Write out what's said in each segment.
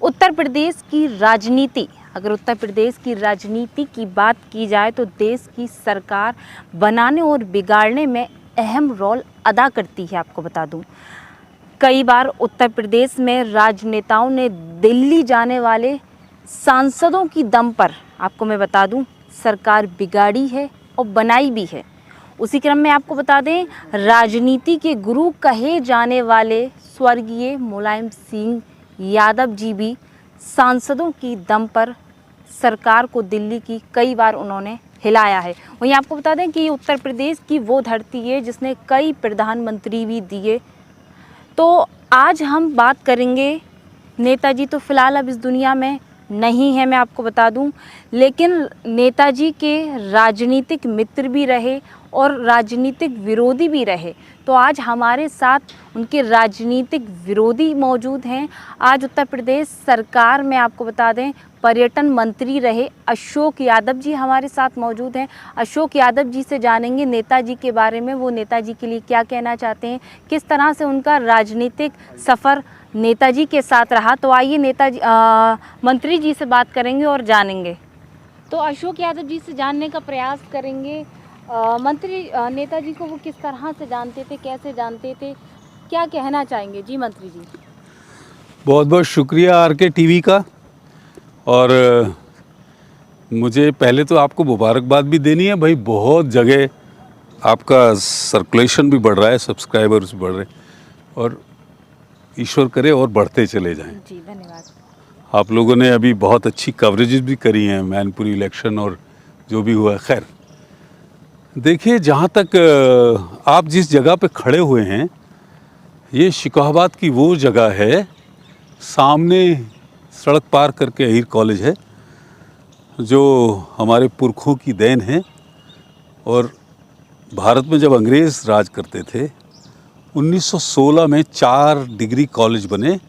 उत्तर प्रदेश की राजनीति, अगर उत्तर प्रदेश की राजनीति की बात की जाए तो देश की सरकार बनाने और बिगाड़ने में अहम रोल अदा करती है। आपको बता दूं, कई बार उत्तर प्रदेश में राजनेताओं ने दिल्ली जाने वाले सांसदों की दम पर, आपको मैं बता दूं, सरकार बिगाड़ी है और बनाई भी है। उसी क्रम में आपको बता दें, राजनीति के गुरु कहे जाने वाले स्वर्गीय मुलायम सिंह यादव जी भी सांसदों की दम पर सरकार को दिल्ली की कई बार उन्होंने हिलाया है। वहीं आपको बता दें कि उत्तर प्रदेश की वो धरती है जिसने कई प्रधानमंत्री भी दिए। तो आज हम बात करेंगे, नेताजी तो फिलहाल अब इस दुनिया में नहीं है, मैं आपको बता दूं, लेकिन नेताजी के राजनीतिक मित्र भी रहे और राजनीतिक विरोधी भी रहे। तो आज हमारे साथ उनके राजनीतिक विरोधी मौजूद हैं। आज उत्तर प्रदेश सरकार में आपको बता दें पर्यटन मंत्री रहे अशोक यादव जी हमारे साथ मौजूद हैं। अशोक यादव जी से जानेंगे नेताजी के बारे में, वो नेताजी के लिए क्या कहना चाहते हैं, किस तरह से उनका राजनीतिक सफ़र नेताजी के साथ रहा। तो आइए नेताजी मंत्री जी से बात करेंगे और जानेंगे। तो अशोक यादव जी से जानने का प्रयास करेंगे, मंत्री नेताजी को वो किस तरह से जानते थे, कैसे जानते थे, क्या कहना चाहेंगे? जी मंत्री जी। बहुत बहुत शुक्रिया आरके टीवी का। और मुझे पहले तो आपको मुबारकबाद भी देनी है भाई, बहुत जगह आपका सर्कुलेशन भी बढ़ रहा है, सब्सक्राइबर्स भी बढ़ रहे हैं और ईश्वर करे और बढ़ते चले जाएं। जी धन्यवाद। आप लोगों ने अभी बहुत अच्छी कवरेजेस भी करी हैं, मैनपुरी इलेक्शन और जो भी हुआ। खैर देखिए, जहाँ तक आप जिस जगह पे खड़े हुए हैं, ये शिकोहाबाद की वो जगह है, सामने सड़क पार करके अहीर कॉलेज है जो हमारे पुरखों की देन है। और भारत में जब अंग्रेज़ राज करते थे 1916 में 4 डिग्री कॉलेज बने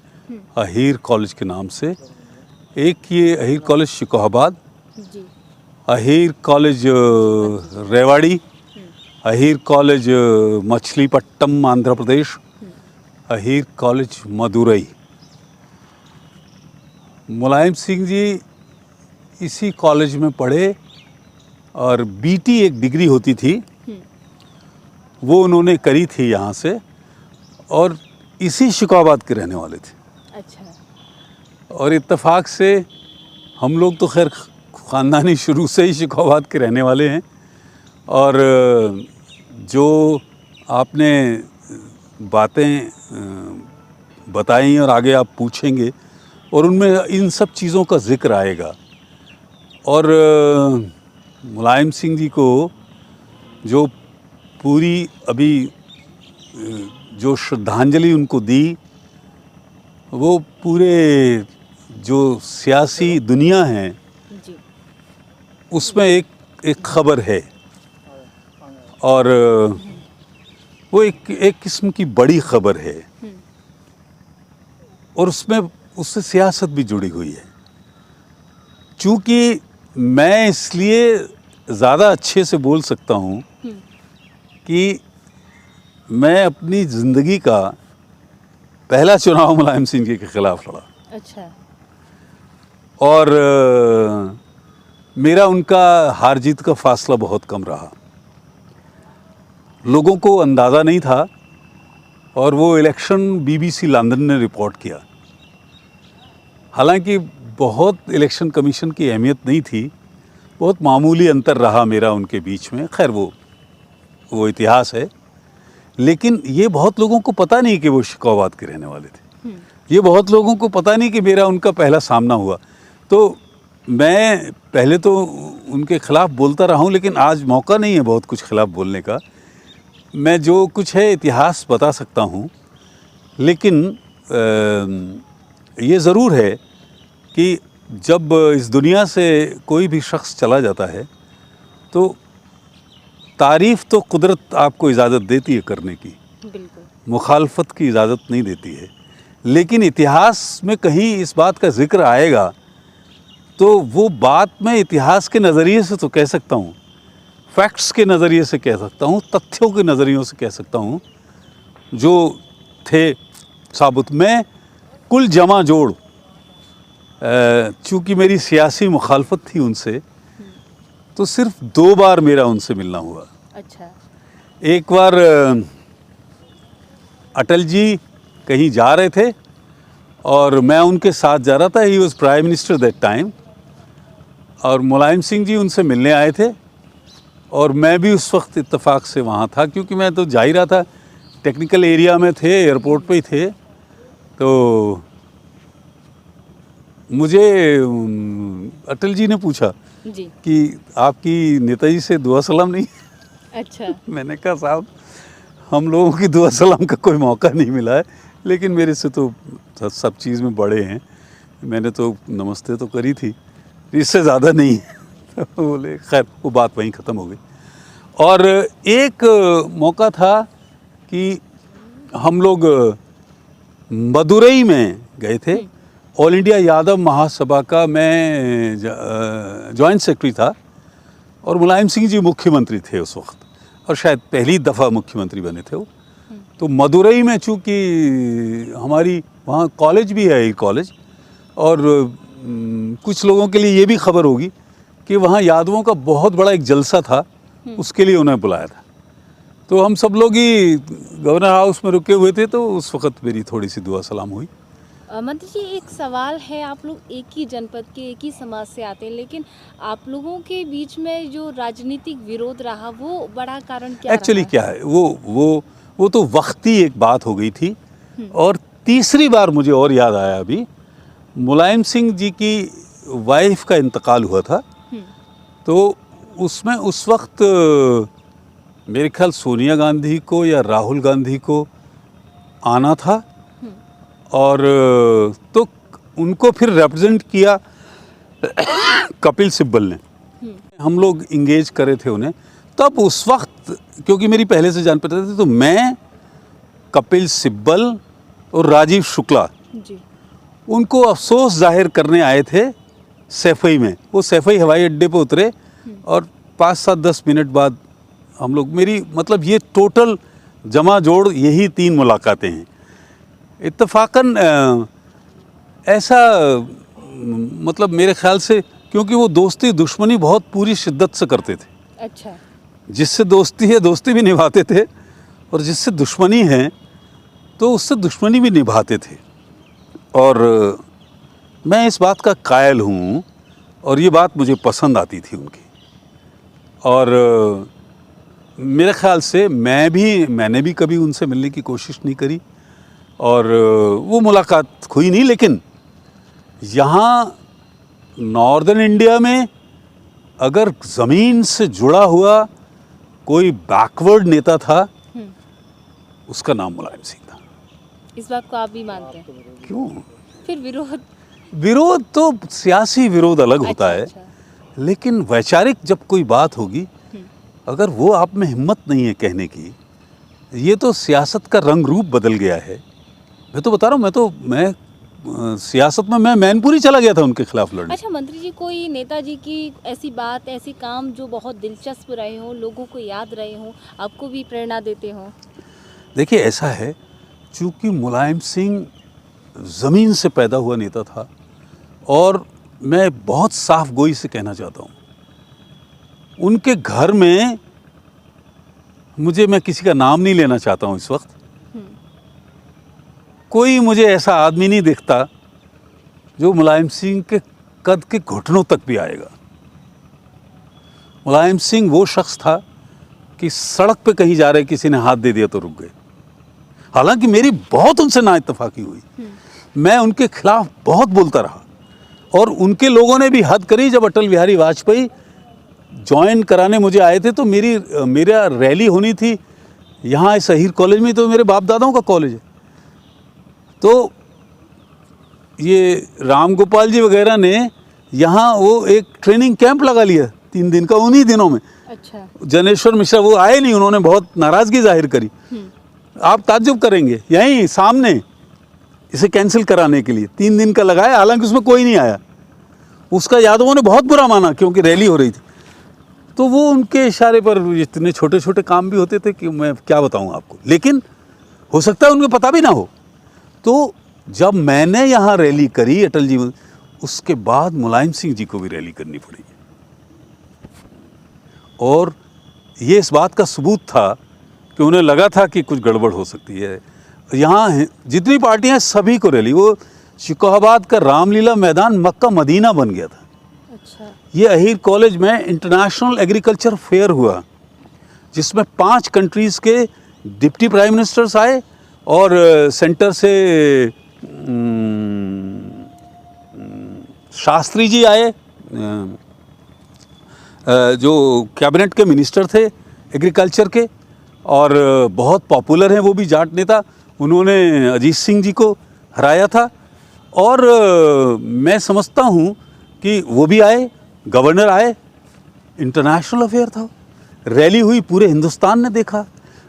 अहीर कॉलेज के नाम से। एक ये Ahir college Shikohabad, Ahir college Rewari, Ahir college Machilipatnam Andhra Pradesh, Ahir college Madurai. Mulayam Singh ji इसी कॉलेज में पढ़े और बीटी एक डिग्री होती थी वो उन्होंने करी थी यहाँ से, और इसी शिकोहाबाद के रहने वाले थे। अच्छा। और इत्तेफाक से हम लोग तो खैर ख़ानदानी शुरू से ही शिकोहाबाद के रहने वाले हैं। और जो आपने बातें बताई और आगे आप पूछेंगे और उनमें इन सब चीज़ों का जिक्र आएगा। और मुलायम सिंह जी को जो पूरी अभी जो श्रद्धांजलि उनको दी, वो पूरे जो सियासी दुनिया है उसमें एक खबर है और वो एक किस्म की बड़ी खबर है और उसमें उससे सियासत भी जुड़ी हुई है। चूँकि मैं इसलिए ज़्यादा अच्छे से बोल सकता हूँ कि मैं अपनी ज़िंदगी का पहला चुनाव मुलायम सिंह जी के ख़िलाफ़ लड़ा। अच्छा। और मेरा उनका हार जीत का फासला बहुत कम रहा। लोगों को अंदाज़ा नहीं था और वो इलेक्शन बीबीसी लंदन ने रिपोर्ट किया। हालांकि बहुत इलेक्शन कमीशन की अहमियत नहीं थी, बहुत मामूली अंतर रहा मेरा उनके बीच में। खैर वो इतिहास है, लेकिन ये बहुत लोगों को पता नहीं कि वो शिकोहाबाद के रहने वाले थे। ये बहुत लोगों को पता नहीं कि मेरा उनका पहला सामना हुआ। तो मैं पहले तो उनके ख़िलाफ़ बोलता रहा हूँ, लेकिन आज मौका नहीं है बहुत कुछ ख़िलाफ़ बोलने का। मैं जो कुछ है इतिहास बता सकता हूँ, लेकिन ये ज़रूर है कि जब इस दुनिया से कोई भी शख्स चला जाता है तो तारीफ़ तो कुदरत आपको इजाज़त देती है करने की, बिल्कुल, मुखालफत की इजाज़त नहीं देती है। लेकिन इतिहास में कहीं इस बात का जिक्र आएगा तो वो बात मैं इतिहास के नज़रिए से तो कह सकता हूँ, फैक्ट्स के नज़रिए से कह सकता हूँ, तथ्यों के नज़रियों से कह सकता हूँ जो थे साबुत। मैं कुल जमा जोड़ चूँकि मेरी सियासी मुखालफत थी उनसे, तो सिर्फ 2 बार मेरा उनसे मिलना हुआ। अच्छा। एक बार अटल जी कहीं जा रहे थे और मैं उनके साथ जा रहा था, he was prime minister that time, और मुलायम सिंह जी उनसे मिलने आए थे और मैं भी उस वक्त इत्तेफाक से वहाँ था, क्योंकि मैं तो जा ही रहा था, टेक्निकल एरिया में थे, एयरपोर्ट पे ही थे। तो मुझे अटल जी ने पूछा जी। कि आपकी नेताजी से दुआ सलाम नहीं? अच्छा। मैंने कहा साहब, हम लोगों की दुआ सलाम का कोई मौका नहीं मिला है, लेकिन मेरे से तो सब चीज़ में बड़े हैं, मैंने तो नमस्ते तो करी थी, इससे ज़्यादा नहीं। तो बोले खैर, वो बात वहीं ख़त्म हो गई। और एक मौका था कि हम लोग मदुरई में गए थे, ऑल इंडिया यादव महासभा का मैं जॉइंट सेक्रेटरी था और मुलायम सिंह जी मुख्यमंत्री थे उस वक्त, और शायद पहली दफ़ा मुख्यमंत्री बने थे वो। तो मदुरई में चूँकि हमारी वहाँ कॉलेज भी है, एक कॉलेज, और कुछ लोगों के लिए ये भी खबर होगी कि वहाँ यादवों का बहुत बड़ा एक जलसा था, उसके लिए उन्हें बुलाया था। तो हम सब लोग ही गवर्नर हाउस में रुके हुए थे, तो उस वक्त मेरी थोड़ी सी दुआ सलाम हुई। मंत्री जी, एक सवाल है, आप लोग एक ही जनपद के, एक ही समाज से आते हैं, लेकिन आप लोगों के बीच में जो राजनीतिक विरोध रहा, वो बड़ा कारण क्या एक्चुअली रहा? क्या है, वो तो वक्ती एक बात हो गई थी। और तीसरी बार मुझे और याद आया अभी, मुलायम सिंह जी की वाइफ का इंतकाल हुआ था, तो उसमें उस वक्त मेरे ख्याल सोनिया गांधी को या राहुल गांधी को आना था, और तो उनको फिर रिप्रेजेंट किया कपिल सिब्बल ने। हम लोग इंगेज करे थे उन्हें तब, उस वक्त क्योंकि मेरी पहले से जान पहचान थी, तो मैं, कपिल सिब्बल और राजीव शुक्ला जी। उनको अफसोस जाहिर करने आए थे सैफई में। वो सैफई हवाई अड्डे पे उतरे और 5-7-10 मिनट बाद हम लोग, मेरी मतलब ये टोटल जमा जोड़ यही 3 मुलाकातें हैं। इत्तफाकन ऐसा मतलब मेरे ख्याल से, क्योंकि वो दोस्ती दुश्मनी बहुत पूरी शिद्दत से करते थे। अच्छा। जिससे दोस्ती है दोस्ती भी निभाते थे, और जिससे दुश्मनी है तो उससे दुश्मनी भी निभाते थे। और मैं इस बात का कायल हूँ, और ये बात मुझे पसंद आती थी उनकी। और मेरे ख्याल से मैंने भी कभी उनसे मिलने की कोशिश नहीं करी, और वो मुलाकात हुई नहीं। लेकिन यहाँ नॉर्दर्न इंडिया में अगर ज़मीन से जुड़ा हुआ कोई बैकवर्ड नेता था, उसका नाम मुलायम सिंह था। इस बात को आप भी मानते हैं? क्यों? फिर विरोध तो सियासी विरोध अलग होता है, अच्छा। लेकिन वैचारिक जब कोई बात होगी, अगर वो आप में हिम्मत नहीं है कहने की, ये तो सियासत का रंग रूप बदल गया है। मैं तो बता रहा हूँ, मैं सियासत में मैं मैनपुरी चला गया था उनके खिलाफ लड़ने। अच्छा मंत्री जी, कोई नेताजी की ऐसी बात, ऐसी काम जो बहुत दिलचस्प रहे हों, लोगों को याद रहे हों, आपको भी प्रेरणा देते हों? देखिए, ऐसा है, चूँकि मुलायम सिंह ज़मीन से पैदा हुआ नेता था, और मैं बहुत साफ गोई से कहना चाहता हूँ, उनके घर में मैं किसी का नाम नहीं लेना चाहता हूँ इस वक्त, कोई मुझे ऐसा आदमी नहीं दिखता जो मुलायम सिंह के कद के घुटनों तक भी आएगा। मुलायम सिंह वो शख्स था कि सड़क पे कहीं जा रहे किसी ने हाथ दे दिया तो रुक गए। हालांकि मेरी बहुत उनसे नाइत्तेफाकी हुई, मैं उनके खिलाफ बहुत बोलता रहा, और उनके लोगों ने भी हद करी। जब अटल बिहारी वाजपेयी ज्वाइन कराने मुझे आए थे, तो मेरा रैली होनी थी यहाँ शहीर कॉलेज में, तो मेरे बाप दादाओं का कॉलेज है। तो ये राम गोपाल जी वगैरह ने यहाँ वो एक ट्रेनिंग कैंप लगा लिया 3 दिन का, उन्हीं दिनों में। अच्छा। जनेश्वर मिश्रा वो आए नहीं, उन्होंने बहुत नाराज़गी जाहिर करी। आप ताज्जुब करेंगे, यहीं सामने इसे कैंसिल कराने के लिए 3 दिन का लगाया, हालांकि उसमें कोई नहीं आया। उसका यादवों ने बहुत बुरा माना, क्योंकि रैली हो रही थी। तो वो उनके इशारे पर इतने छोटे छोटे काम भी होते थे कि मैं क्या बताऊं आपको, लेकिन हो सकता है उनको पता भी ना हो। तो जब मैंने यहाँ रैली करी अटल जी, उसके बाद मुलायम सिंह जी को भी रैली करनी पड़ी। और ये इस बात का सबूत था कि उन्हें लगा था कि कुछ गड़बड़ हो सकती है। यहाँ जितनी पार्टियां सभी को रैली, वो शिकोहाबाद का रामलीला मैदान मक्का मदीना बन गया था। अच्छा। ये अहीर कॉलेज में इंटरनेशनल एग्रीकल्चर फेयर हुआ, जिसमें 5 कंट्रीज़ के डिप्टी प्राइम मिनिस्टर्स आए और सेंटर से शास्त्री जी आए, जो कैबिनेट के मिनिस्टर थे एग्रीकल्चर के, और बहुत पॉपुलर हैं वो भी जाट नेता। उन्होंने अजीत सिंह जी को हराया था। और मैं समझता हूँ कि वो भी आए, गवर्नर आए, इंटरनेशनल अफेयर था। रैली हुई, पूरे हिंदुस्तान ने देखा।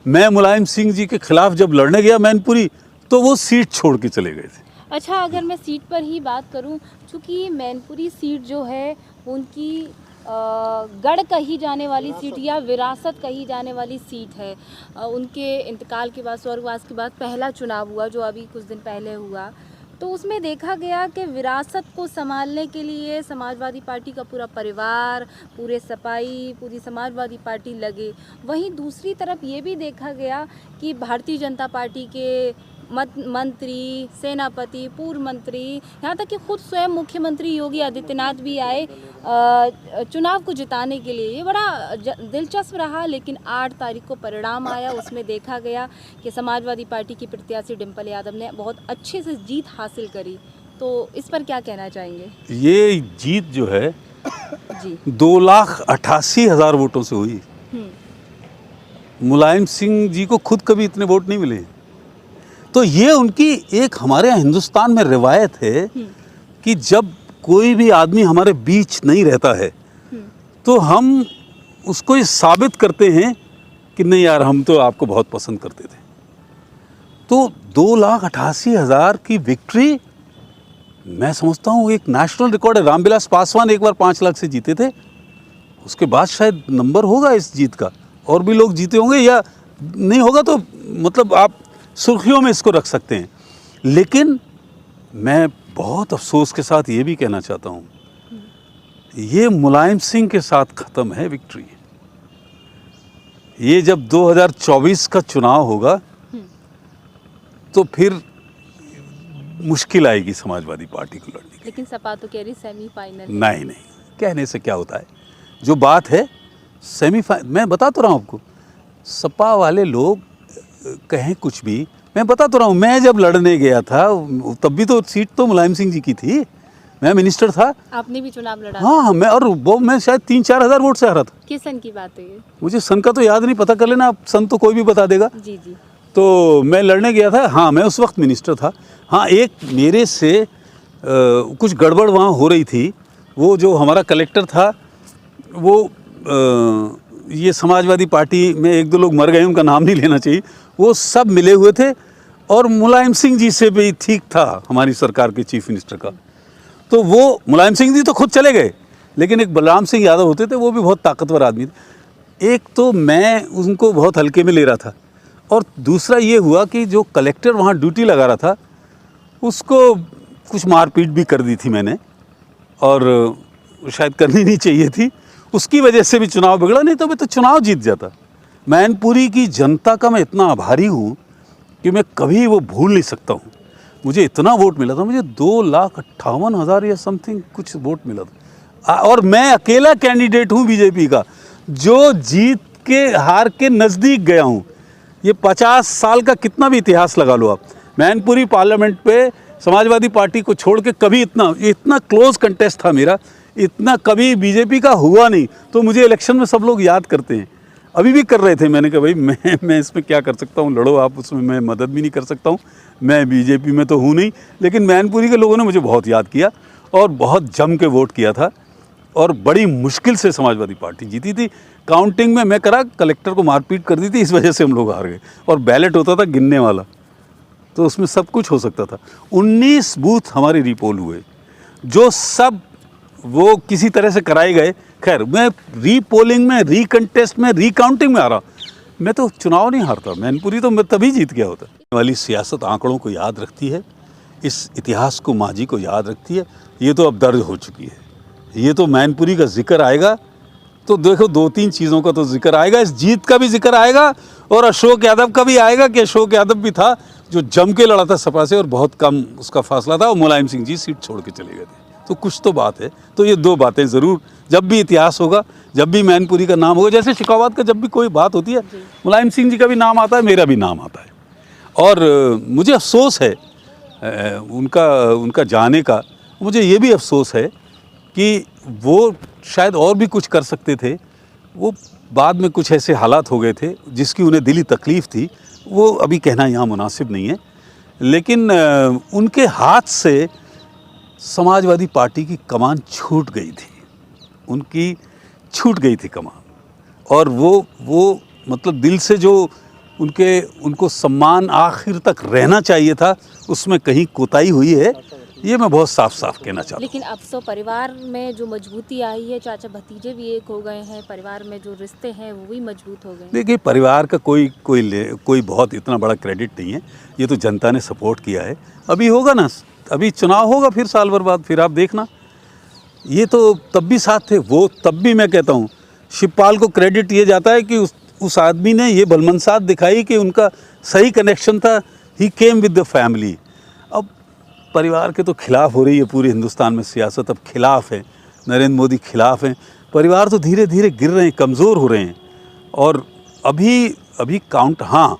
मैं मुलायम सिंह जी के खिलाफ जब लड़ने गया मैनपुरी, तो वो सीट छोड़ के चले गए थे। अच्छा, अगर मैं सीट पर ही बात करूं, चूँकि मैनपुरी सीट जो है उनकी गढ़ कही जाने वाली सीट या विरासत कही जाने वाली सीट है। उनके इंतकाल के बाद, स्वर्गवास के बाद पहला चुनाव हुआ जो अभी कुछ दिन पहले हुआ, तो उसमें देखा गया कि विरासत को संभालने के लिए समाजवादी पार्टी का पूरा परिवार, पूरे सपाई, पूरी समाजवादी पार्टी लगे। वहीं दूसरी तरफ ये भी देखा गया कि भारतीय जनता पार्टी के मंत्री, सेनापति, पूर्व मंत्री, यहाँ तक कि खुद स्वयं मुख्यमंत्री योगी आदित्यनाथ भी आए चुनाव को जिताने के लिए। ये बड़ा दिलचस्प रहा। लेकिन 8 तारीख को परिणाम आया, उसमें देखा गया कि समाजवादी पार्टी की प्रत्याशी डिम्पल यादव ने बहुत अच्छे से जीत हासिल करी। तो इस पर क्या कहना चाहेंगे? ये जीत जो है जी 2,88,000 वोटों से हुई। मुलायम सिंह जी को खुद कभी इतने वोट नहीं मिले। तो ये उनकी एक, हमारे यहाँ हिंदुस्तान में रिवायत है कि जब कोई भी आदमी हमारे बीच नहीं रहता है तो हम उसको ये साबित करते हैं कि नहीं यार, हम तो आपको बहुत पसंद करते थे। तो 2,88,000 की विक्ट्री मैं समझता हूँ एक नेशनल रिकॉर्ड है। रामविलास पासवान एक बार 5 लाख से जीते थे, उसके बाद शायद नंबर होगा इस जीत का, और भी लोग जीते होंगे, या नहीं होगा तो मतलब आप सुर्खियों में इसको रख सकते हैं। लेकिन मैं बहुत अफसोस के साथ ये भी कहना चाहता हूँ, ये मुलायम सिंह के साथ ख़त्म है विक्ट्री। ये जब 2024 का चुनाव होगा तो फिर मुश्किल आएगी समाजवादी पार्टी को लड़ने की। लेकिन सपा तो कह रही सेमीफाइनल। नहीं, कहने से क्या होता है। जो बात है सेमीफाइनल, मैं बता तो रहा हूँ आपको, सपा वाले लोग कहें कुछ भी, मैं बता तो रहा हूँ। मैं जब लड़ने गया था तब भी तो सीट तो मुलायम सिंह जी की थी, मैं मिनिस्टर था। आपने भी चुनाव लड़ा? हाँ, मैं शायद 3-4 हज़ार वोट से हारा था। किस सन की बात है ये? मुझे सन का तो याद नहीं, पता कर लेना आप, सन तो कोई भी बता देगा। जी। तो मैं लड़ने गया था। हाँ, मैं उस वक्त मिनिस्टर था। हाँ, एक मेरे से कुछ गड़बड़ वहाँ हो रही थी। वो जो हमारा कलेक्टर था, वो ये समाजवादी पार्टी में 1-2 लोग मर गए, उनका नाम नहीं लेना चाहिए, वो सब मिले हुए थे। और मुलायम सिंह जी से भी ठीक था हमारी सरकार के चीफ मिनिस्टर का। तो वो मुलायम सिंह जी तो खुद चले गए, लेकिन एक बलराम सिंह यादव होते थे, वो भी बहुत ताकतवर आदमी थे। एक तो मैं उनको बहुत हल्के में ले रहा था, और दूसरा ये हुआ कि जो कलेक्टर वहाँ ड्यूटी लगा रहा था, उसको कुछ मारपीट भी कर दी थी मैंने, और शायद करनी नहीं चाहिए थी। उसकी वजह से भी चुनाव बिगड़ा, नहीं तो मैं तो चुनाव जीत जाता। मैनपुरी की जनता का मैं इतना आभारी हूँ कि मैं कभी वो भूल नहीं सकता हूँ। मुझे इतना वोट मिला था, मुझे 2,58,000 या समथिंग कुछ वोट मिला था। और मैं अकेला कैंडिडेट हूँ बीजेपी का जो जीत के हार के नज़दीक गया हूँ। ये 50 साल का कितना भी इतिहास लगा लो आप, मैनपुरी पार्लियामेंट पे समाजवादी पार्टी को छोड़ के कभी इतना क्लोज कंटेस्ट था मेरा, इतना कभी बीजेपी का हुआ नहीं। तो मुझे इलेक्शन में सब लोग याद करते हैं, अभी भी कर रहे थे। मैंने कहा भाई मैं इसमें क्या कर सकता हूँ, लड़ो आप, उसमें मैं मदद भी नहीं कर सकता हूँ, मैं बीजेपी में तो हूँ नहीं। लेकिन मैनपुरी के लोगों ने मुझे बहुत याद किया और बहुत जम के वोट किया था, और बड़ी मुश्किल से समाजवादी पार्टी जीती थी। काउंटिंग में मैं करा, कलेक्टर को मारपीट कर दी थी, इस वजह से हम लोग हार गए। और बैलेट होता था गिनने वाला, तो उसमें सब कुछ हो सकता था। 19 बूथ हमारे रीपोल हुए, जो सब वो किसी तरह से कराए गए। खैर, मैं रीपोलिंग में, रीकंटेस्ट में, रीकाउंटिंग में आ रहा, मैं तो चुनाव नहीं हारता। मैनपुरी तो मैं तभी जीत गया होता। वाली सियासत आंकड़ों को याद रखती है, इस इतिहास को माजी को याद रखती है, ये तो अब दर्ज हो चुकी है। ये तो मैनपुरी का जिक्र आएगा तो देखो 2-3 चीज़ों का तो जिक्र आएगा, इस जीत का भी जिक्र आएगा और अशोक यादव का भी आएगा कि अशोक यादव भी था जो जम के लड़ा था सपा से और बहुत कम उसका फासला था और मुलायम सिंह जी सीट छोड़ के चले गए थे। तो कुछ तो बात है। तो ये 2 बातें ज़रूर, जब भी इतिहास होगा, जब भी मैनपुरी का नाम होगा, जैसे शिकावत का जब भी कोई बात होती है मुलायम सिंह जी का भी नाम आता है, मेरा भी नाम आता है। और मुझे अफसोस है उनका जाने का। मुझे ये भी अफसोस है कि वो शायद और भी कुछ कर सकते थे। वो बाद में कुछ ऐसे हालात हो गए थे जिसकी उन्हें दिली तकलीफ़ थी, वो अभी कहना यहाँ मुनासिब नहीं है। लेकिन उनके हाथ से समाजवादी पार्टी की कमान छूट गई थी, उनकी छूट गई थी कमान। और वो मतलब दिल से जो उनको सम्मान आखिर तक रहना चाहिए था, उसमें कहीं कोताही हुई है, ये मैं बहुत साफ साफ कहना चाहता हूँ। लेकिन अब तो परिवार में जो मजबूती आई है, चाचा भतीजे भी एक हो गए हैं, परिवार में जो रिश्ते हैं वो भी मजबूत हो गए हैं। देखिए, परिवार का कोई बहुत इतना बड़ा क्रेडिट नहीं है, ये तो जनता ने सपोर्ट किया है। अभी होगा ना, अभी चुनाव होगा फिर साल भर बाद, फिर आप देखना। ये तो तब भी साथ थे वो, तब भी मैं कहता हूँ शिवपाल को क्रेडिट ये जाता है कि उस आदमी ने ये भलमनसात दिखाई कि उनका सही कनेक्शन था, ही केम विद द फैमिली। अब परिवार के तो खिलाफ हो रही है पूरे हिंदुस्तान में सियासत, अब खिलाफ है, नरेंद्र मोदी खिलाफ हैं, परिवार तो धीरे धीरे गिर रहे हैं, कमज़ोर हो रहे हैं। और अभी काउंट, हाँ,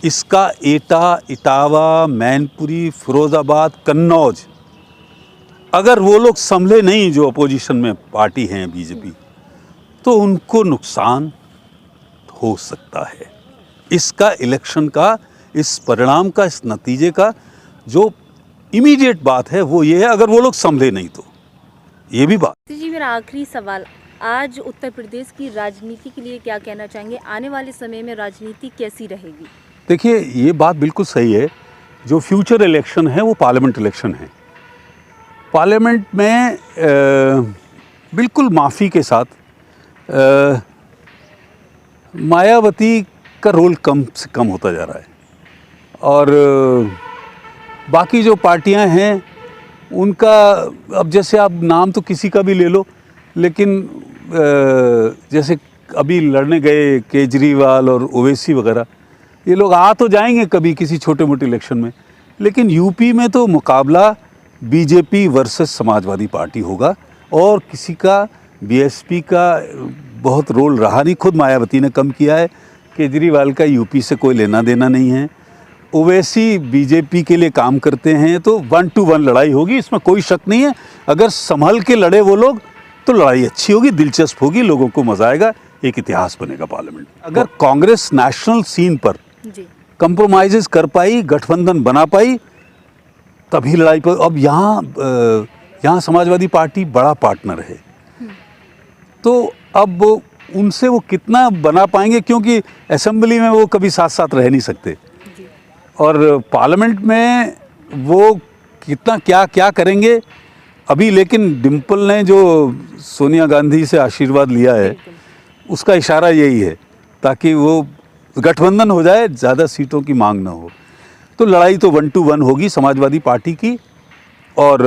इसका एटा, इटावा, मैनपुरी, फिरोज़ाबाद, कन्नौज, अगर वो लोग संभले नहीं जो अपोजिशन में पार्टी हैं बीजेपी, तो उनको नुकसान हो सकता है। इसका इलेक्शन का, इस परिणाम का, इस नतीजे का जो इमीडिएट बात है वो ये है, अगर वो लोग संभले नहीं तो ये भी बात। जी, मेरा आखिरी सवाल, आज उत्तर प्रदेश की राजनीति के लिए क्या कहना चाहेंगे? आने वाले समय में राजनीति कैसी रहेगी? देखिए, ये बात बिल्कुल सही है। जो फ्यूचर इलेक्शन है वो पार्लियामेंट इलेक्शन है। पार्लियामेंट में बिल्कुल माफ़ी के साथ मायावती का रोल कम से कम होता जा रहा है और बाकी जो पार्टियां हैं उनका, अब जैसे आप नाम तो किसी का भी ले लो, लेकिन जैसे अभी लड़ने गए केजरीवाल और ओवैसी वगैरह, ये लोग आ तो जाएंगे कभी किसी छोटे मोटे इलेक्शन में, लेकिन यूपी में तो मुकाबला बीजेपी वर्सेस समाजवादी पार्टी होगा और किसी का, बीएसपी का बहुत रोल रहा नहीं। खुद मायावती ने कम किया है, केजरीवाल का यूपी से कोई लेना देना नहीं है, ओवैसी बीजेपी के लिए काम करते हैं, तो 1 to 1 लड़ाई होगी, इसमें कोई शक नहीं है। अगर संभल के लड़े वो लोग तो लड़ाई अच्छी होगी, दिलचस्प होगी, लोगों को मजा आएगा, एक इतिहास बनेगा पार्लियामेंट। अगर कांग्रेस नेशनल सीन पर कंप्रोमाइजेस कर पाई, गठबंधन बना पाई, तभी लड़ाई पर। अब यहाँ समाजवादी पार्टी बड़ा पार्टनर है, तो अब उनसे वो कितना बना पाएंगे, क्योंकि असेंबली में वो कभी साथ साथ रह नहीं सकते और पार्लियामेंट में वो कितना क्या करेंगे अभी। लेकिन डिम्पल ने जो सोनिया गांधी से आशीर्वाद लिया है, उसका इशारा यही है, ताकि वो गठबंधन हो जाए, ज़्यादा सीटों की मांग ना हो। तो लड़ाई तो 1 to 1 होगी समाजवादी पार्टी की और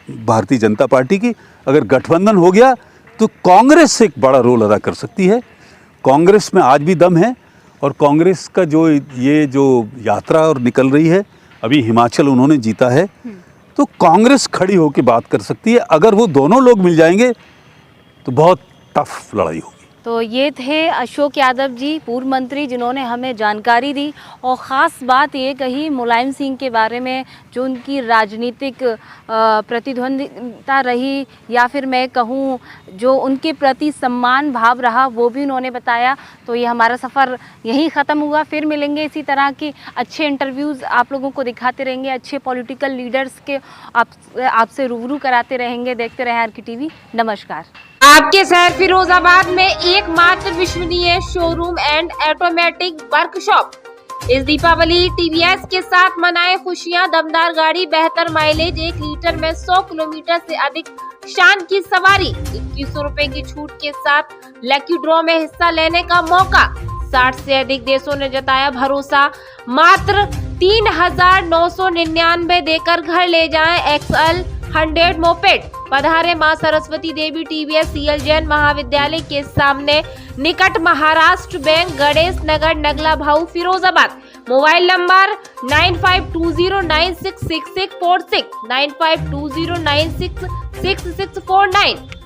भारतीय जनता पार्टी की। अगर गठबंधन हो गया तो कांग्रेस एक बड़ा रोल अदा कर सकती है। कांग्रेस में आज भी दम है और कांग्रेस का जो यात्रा और निकल रही है, अभी हिमाचल उन्होंने जीता है, तो कांग्रेस खड़ी होकर बात कर सकती है। अगर वो दोनों लोग मिल जाएंगे तो बहुत टफ लड़ाई होगी। तो ये थे अशोक यादव जी, पूर्व मंत्री, जिन्होंने हमें जानकारी दी और ख़ास बात ये कही मुलायम सिंह के बारे में, जो उनकी राजनीतिक प्रतिद्वंदिता रही या फिर मैं कहूँ जो उनके प्रति सम्मान भाव रहा, वो भी उन्होंने बताया। तो ये हमारा सफ़र यहीं ख़त्म हुआ। फिर मिलेंगे इसी तरह की अच्छे इंटरव्यूज़ आप लोगों को दिखाते रहेंगे, अच्छे पॉलिटिकल लीडर्स के आपसे रूबरू कराते रहेंगे। देखते रहें आर के टीवी। नमस्कार। आपके शहर फिरोजाबाद में एकमात्र विश्वसनीय शोरूम एंड ऑटोमेटिक वर्कशॉप। इस दीपावली टीवीएस के साथ मनाए खुशियां। दमदार गाड़ी, बेहतर माइलेज, 1 लीटर में 100 किलोमीटर से अधिक शान की सवारी, 2100 रुपए की छूट के साथ लकी ड्रॉ में हिस्सा लेने का मौका। 60 से अधिक देशों ने जताया भरोसा। मात्र 3,999 देकर घर ले जाएं XL 100 मोपेड। पधारे मां सरस्वती देवी TVS CL जैन महाविद्यालय के सामने, निकट महाराष्ट्र बैंक, गणेश नगर, नगला भाऊ, फिरोजाबाद। Mobile number 9520966646, 9520966649।